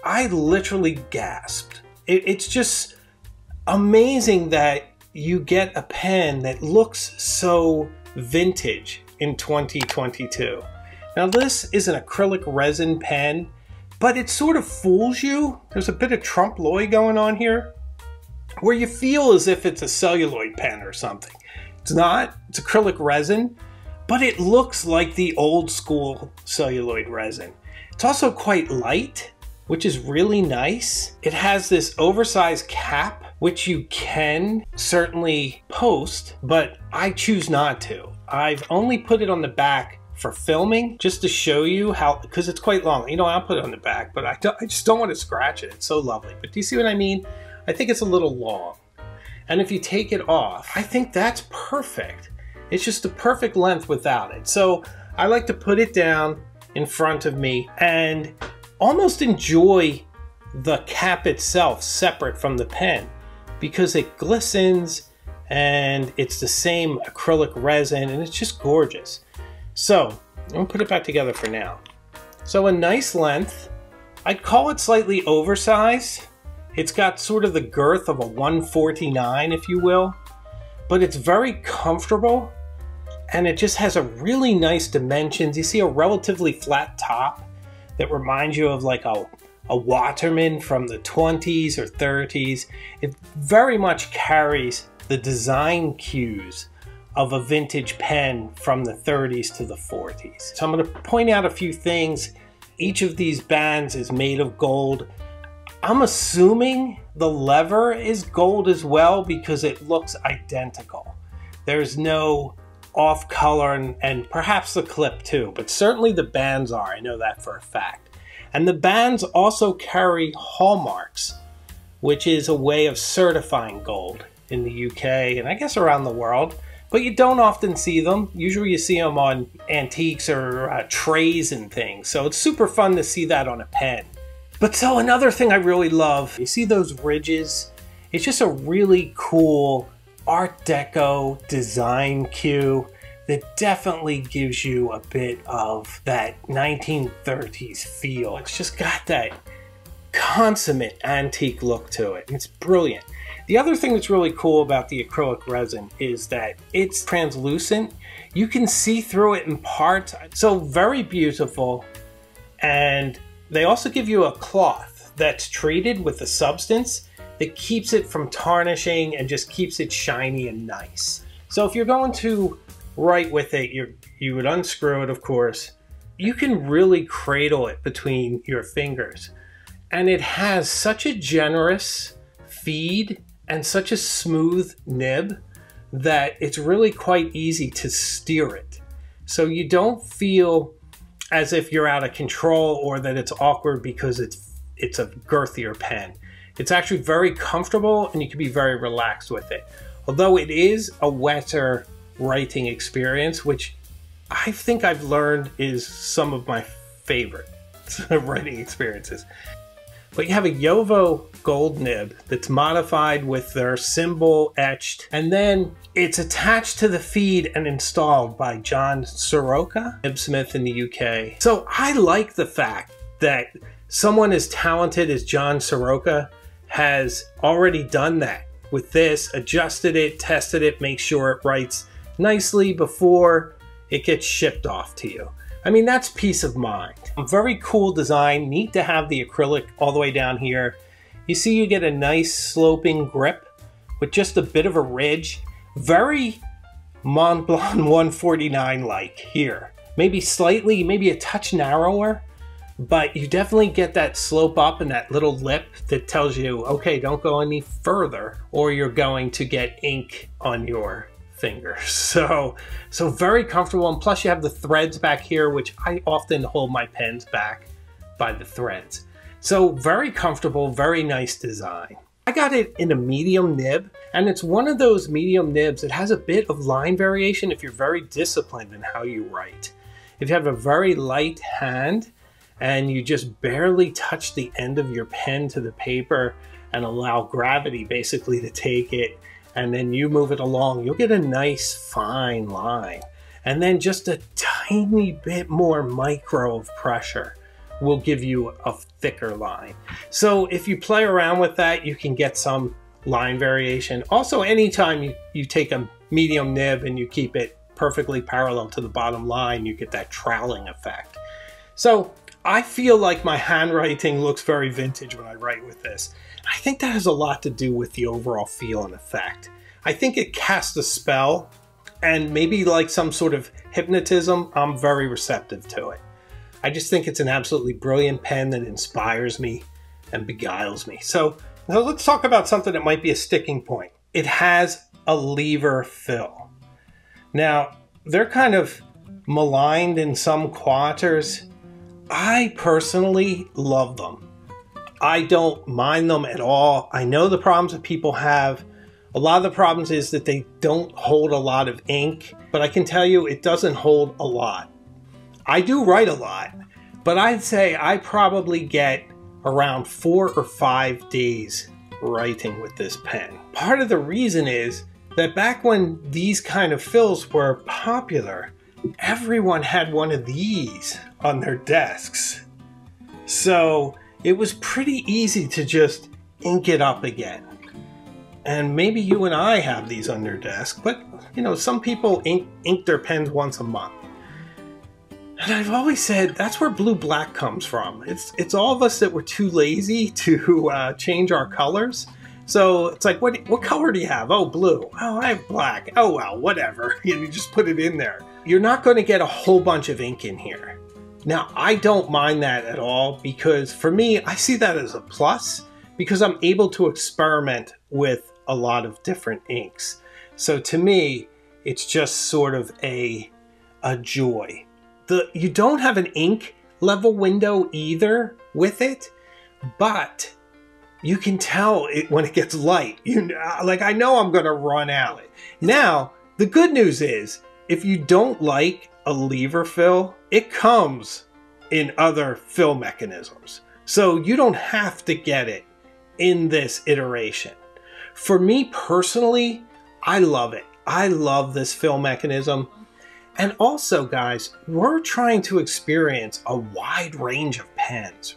I literally gasped. It's just amazing that you get a pen that looks so vintage in 2022. Now this is an acrylic resin pen, but it sort of fools you. There's a bit of trompe l'oeil going on here, where you feel as if it's a celluloid pen or something. It's not, it's acrylic resin, but it looks like the old school celluloid resin. It's also quite light, which is really nice. It has this oversized cap, which you can certainly post, but I choose not to. I've only put it on the back for filming, just to show you how, because it's quite long. You know, I'll put it on the back, but I just don't want to scratch it. It's so lovely. But do you see what I mean? I think it's a little long. And if you take it off, I think that's perfect. It's just the perfect length without it. So I like to put it down in front of me and almost enjoy the cap itself separate from the pen, because it glistens and it's the same acrylic resin and it's just gorgeous. So I'm gonna put it back together for now. So a nice length. I'd call it slightly oversized. It's got sort of the girth of a 149, if you will, but it's very comfortable and it just has a really nice dimensions. You see a relatively flat top that reminds you of like a Waterman from the 20s or 30s. It very much carries the design cues of a vintage pen from the 30s to the 40s. So I'm going to point out a few things. Each of these bands is made of gold. I'm assuming the lever is gold as well because it looks identical. There's no off color, and perhaps the clip too, but certainly the bands are. I know that for a fact. And the bands also carry hallmarks, which is a way of certifying gold in the UK and I guess around the world. But you don't often see them. Usually you see them on antiques or trays and things. So it's super fun to see that on a pen. But so another thing I really love, you see those ridges? It's just a really cool Art Deco design cue that definitely gives you a bit of that 1930s feel. It's just got that consummate antique look to it. It's brilliant. The other thing that's really cool about the acrylic resin is that it's translucent. You can see through it in parts. So very beautiful. And they also give you a cloth that's treated with a substance that keeps it from tarnishing and just keeps it shiny and nice. So if you're going to write with it, you would unscrew it, of course. You can really cradle it between your fingers. And it has such a generous feed and such a smooth nib that it's really quite easy to steer it. So you don't feel as if you're out of control or that it's awkward because it's a girthier pen. It's actually very comfortable and you can be very relaxed with it. Although it is a wetter writing experience, which I think I've learned is some of my favorite writing experiences. But you have a Jowo gold nib that's modified with their symbol etched, and then it's attached to the feed and installed by John Soroka, nibsmith in the UK. So I like the fact that someone as talented as John Soroka has already done that with this, adjusted it, tested it, make sure it writes nicely before it gets shipped off to you. I mean, that's peace of mind. Very cool design, neat to have the acrylic all the way down here. You see you get a nice sloping grip with just a bit of a ridge. Very Mont Blanc 149-like here. Maybe slightly, maybe a touch narrower, but you definitely get that slope up and that little lip that tells you, okay, don't go any further or you're going to get ink on your fingers. So very comfortable, and plus you have the threads back here, which I often hold my pens back by the threads. So very comfortable, very nice design. I got it in a medium nib, and it's one of those medium nibs that has a bit of line variation if you're very disciplined in how you write. If you have a very light hand and you just barely touch the end of your pen to the paper and allow gravity basically to take it, and then you move it along, you'll get a nice fine line. And then just a tiny bit more micro of pressure will give you a thicker line. So if you play around with that, you can get some line variation. Also, anytime you take a medium nib and you keep it perfectly parallel to the bottom line, you get that troweling effect. So I feel like my handwriting looks very vintage when I write with this. I think that has a lot to do with the overall feel and effect. I think it casts a spell, and maybe like some sort of hypnotism, I'm very receptive to it. I just think it's an absolutely brilliant pen that inspires me and beguiles me. So now let's talk about something that might be a sticking point. It has a lever fill. Now, they're kind of maligned in some quarters. I personally love them. I don't mind them at all. I know the problems that people have. A lot of the problems is that they don't hold a lot of ink, but I can tell you it doesn't hold a lot. I do write a lot, but I'd say I probably get around 4 or 5 days writing with this pen. Part of the reason is that back when these kind of fills were popular, everyone had one of these on their desks. So it was pretty easy to just ink it up again. And maybe you and I have these on their desk, but you know, some people ink their pens once a month. And I've always said that's where blue black comes from. It's all of us that were too lazy to change our colors. So it's like, what color do you have? Oh, blue. Oh, I have black. Oh, well, whatever. You just put it in there. You're not going to get a whole bunch of ink in here. Now, I don't mind that at all, because for me, I see that as a plus, because I'm able to experiment with a lot of different inks. So to me, it's just sort of a joy. You don't have an ink level window either with it, but you can tell it when it gets light. Like, I know I'm gonna run out. Now, the good news is, if you don't like a lever fill, it comes in other fill mechanisms. So you don't have to get it in this iteration. For me personally, I love it. I love this fill mechanism. And also, guys, we're trying to experience a wide range of pens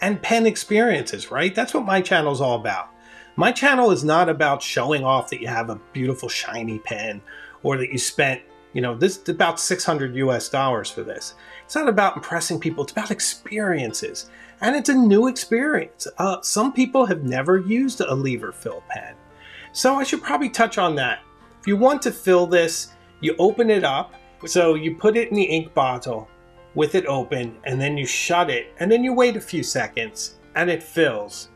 and pen experiences, right? That's what my channel is all about. My channel is not about showing off that you have a beautiful shiny pen, or that you spent, you know, this is about $600 US for this. It's not about impressing people. It's about experiences. And it's a new experience. Some people have never used a lever fill pen. So I should probably touch on that. If you want to fill this, you open it up. So you put it in the ink bottle with it open, and then you shut it, and then you wait a few seconds and it fills,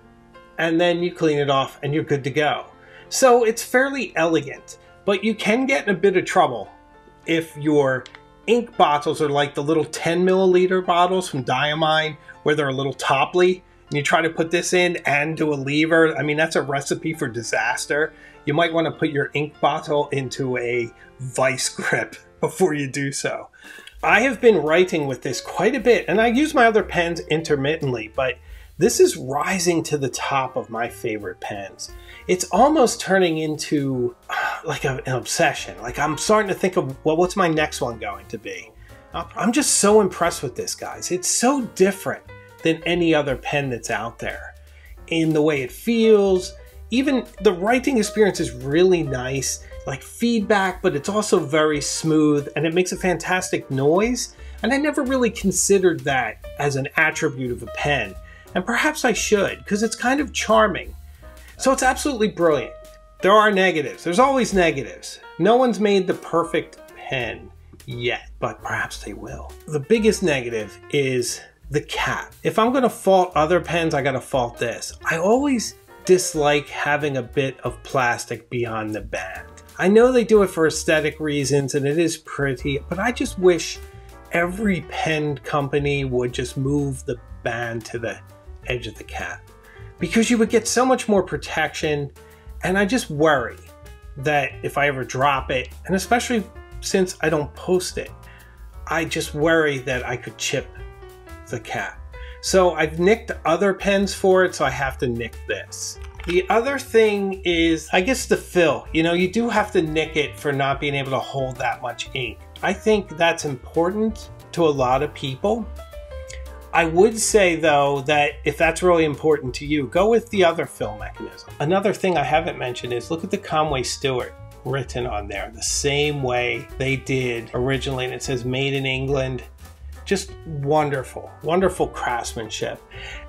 and then you clean it off and you're good to go. So it's fairly elegant, but you can get in a bit of trouble if your ink bottles are like the little 10 milliliter bottles from Diamine, where they're a little topply, and you try to put this in and do a lever. I mean, that's a recipe for disaster. You might want to put your ink bottle into a vice grip before you do so. I have been writing with this quite a bit, and I use my other pens intermittently, but this is rising to the top of my favorite pens. It's almost turning into like an obsession. Like, I'm starting to think of, well, what's my next one going to be? I'm just so impressed with this, guys. It's so different than any other pen that's out there in the way it feels. Even the writing experience is really nice, like feedback, but it's also very smooth, and it makes a fantastic noise. And I never really considered that as an attribute of a pen. And perhaps I should, because it's kind of charming. So it's absolutely brilliant. There are negatives. There's always negatives. No one's made the perfect pen yet, but perhaps they will. The biggest negative is the cap. If I'm going to fault other pens, I got to fault this. I always dislike having a bit of plastic beyond the band. I know they do it for aesthetic reasons, and it is pretty, but I just wish every pen company would just move the band to the edge of the cap, because you would get so much more protection. And I just worry that if I ever drop it, and especially since I don't post it, I just worry that I could chip the cap. So I've nicked other pens for it, so I have to nick this. The other thing is, I guess, the fill. You know, you do have to nick it for not being able to hold that much ink. I think that's important to a lot of people. I would say, though, that if that's really important to you, go with the other fill mechanism. Another thing I haven't mentioned is look at the Conway Stewart written on there, the same way they did originally, and it says made in England. Just wonderful, wonderful craftsmanship.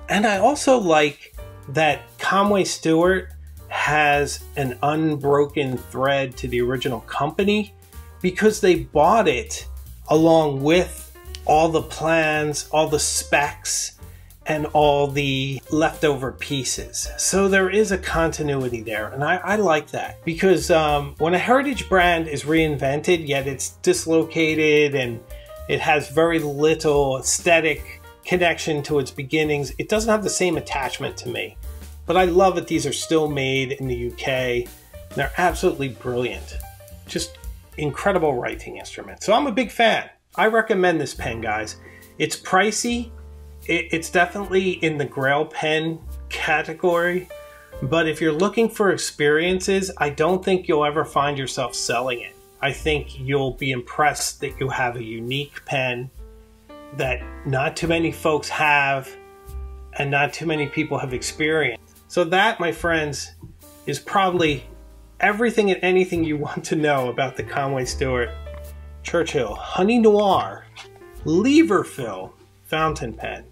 And I also like that Conway Stewart has an unbroken thread to the original company because they bought it along with all the plans, all the specs, and all the leftover pieces. So there is a continuity there, and I like that because when a heritage brand is reinvented, yet it's dislocated and it has very little aesthetic connection to its beginnings, it doesn't have the same attachment to me. But I love that these are still made in the UK. They're absolutely brilliant. Just incredible writing instruments. So I'm a big fan. I recommend this pen, guys. It's pricey. It's definitely in the Grail pen category. But if you're looking for experiences, I don't think you'll ever find yourself selling it. I think you'll be impressed that you have a unique pen that not too many folks have and not too many people have experienced. So that, my friends, is probably everything and anything you want to know about the Conway Stewart Churchill Honey Noire lever fill fountain pen.